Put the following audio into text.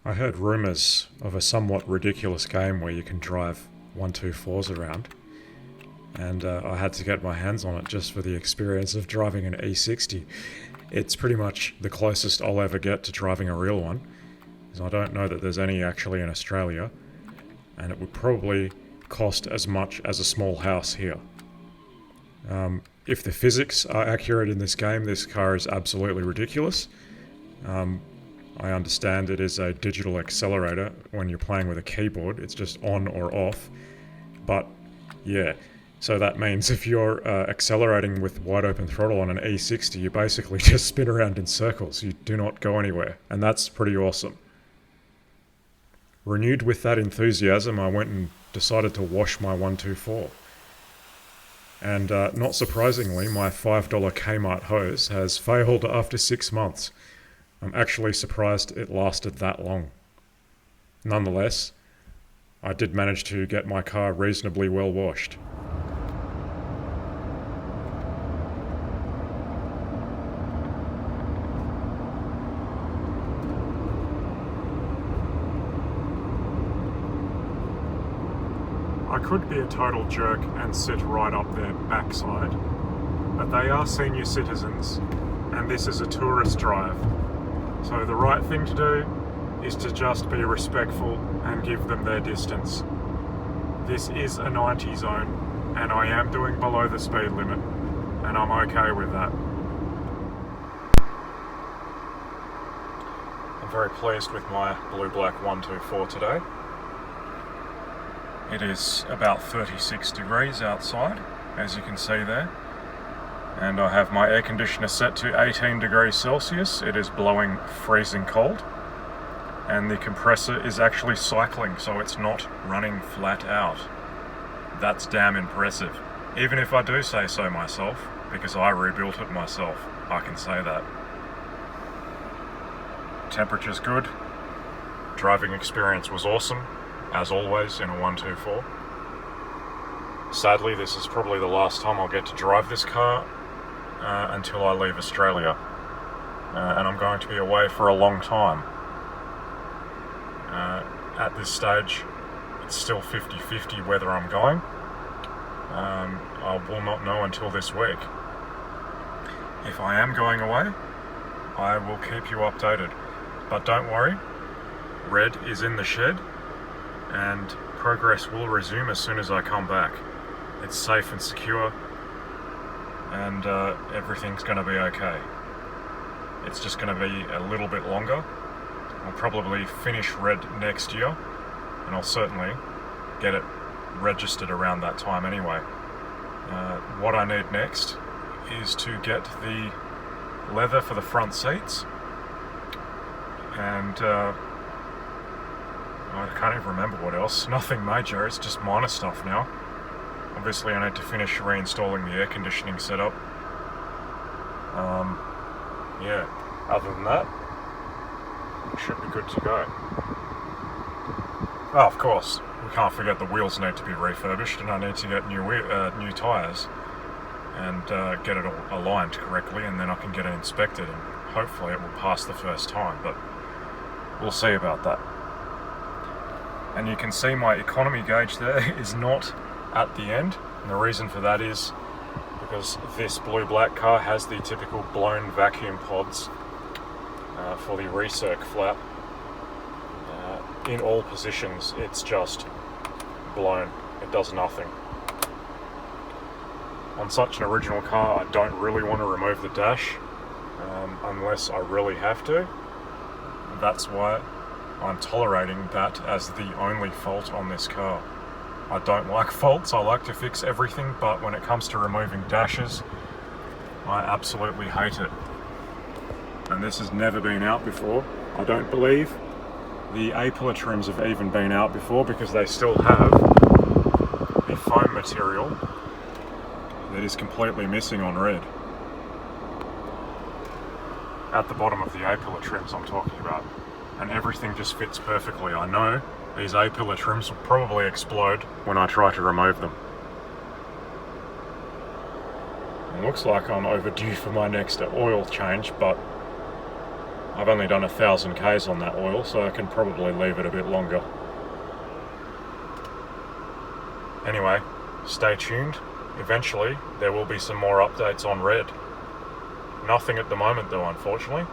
I heard rumours of a somewhat ridiculous game where you can drive 124s around, and I had to get my hands on it just for the experience of driving an E60. It's pretty much the closest I'll ever get to driving a real one, because I don't know that there's any actually in Australia, and it would probably cost as much as a small house here. If the physics are accurate in this game, this car is absolutely ridiculous. I understand it is a digital accelerator when you're playing with a keyboard. It's just on or off. But yeah, so that means if you're accelerating with wide open throttle on an E60, you basically just spin around in circles. You do not go anywhere. And that's pretty awesome. Renewed with that enthusiasm, I went and decided to wash my 124. And not surprisingly, my $5 Kmart hose has failed after 6 months. I'm actually surprised it lasted that long. Nonetheless, I did manage to get my car reasonably well washed. I could be a total jerk and sit right up their backside, but they are senior citizens, and this is a tourist drive. So the right thing to do is to just be respectful and give them their distance. This is a 90 zone, and I am doing below the speed limit, and I'm okay with that. I'm very pleased with my blue-black 124 today. It is about 36 degrees outside, as you can see there. And I have my air conditioner set to 18 degrees Celsius. It is blowing freezing cold. And the compressor is actually cycling, so it's not running flat out. That's damn impressive. Even if I do say so myself, because I rebuilt it myself, I can say that. Temperature's good. Driving experience was awesome, as always in a 124. Sadly, this is probably the last time I'll get to drive this car until I leave Australia. And I'm going to be away for a long time. At this stage, it's still 50-50 whether I'm going. I will not know until this week. If I am going away, I will keep you updated. But don't worry, Red is in the shed, and progress will resume as soon as I come back. It's safe and secure, and everything's going to be okay. It's just going to be a little bit longer. I'll probably finish Red next year, and I'll certainly get it registered around that time anyway. What I need next is to get the leather for the front seats, and I can't even remember what else. Nothing major, it's just minor stuff now. Obviously I need to finish reinstalling the air conditioning setup. Yeah, other than that, it should be good to go. Oh, of course, we can't forget the wheels need to be refurbished, and I need to get new tyres and get it all aligned correctly, and then I can get it inspected, and hopefully it will pass the first time, but we'll see about that. And you can see my economy gauge there is not at the end, and the reason for that is because this blue-black car has the typical blown vacuum pods for the recirc flap. In all positions, it's just blown. It does nothing. On such an original car, I don't really want to remove the dash unless I really have to. That's why I'm tolerating that as the only fault on this car. I don't like faults, I like to fix everything, but when it comes to removing dashes, I absolutely hate it. And this has never been out before. I don't believe the A-pillar trims have even been out before, because they still have the foam material that is completely missing on Red. At the bottom of the A-pillar trims I'm talking about. And everything just fits perfectly. I know these A-pillar trims will probably explode when I try to remove them. It looks like I'm overdue for my next oil change, but I've only done 1,000 Ks on that oil, so I can probably leave it a bit longer. Anyway, stay tuned. Eventually, there will be some more updates on red. Nothing at the moment though, unfortunately.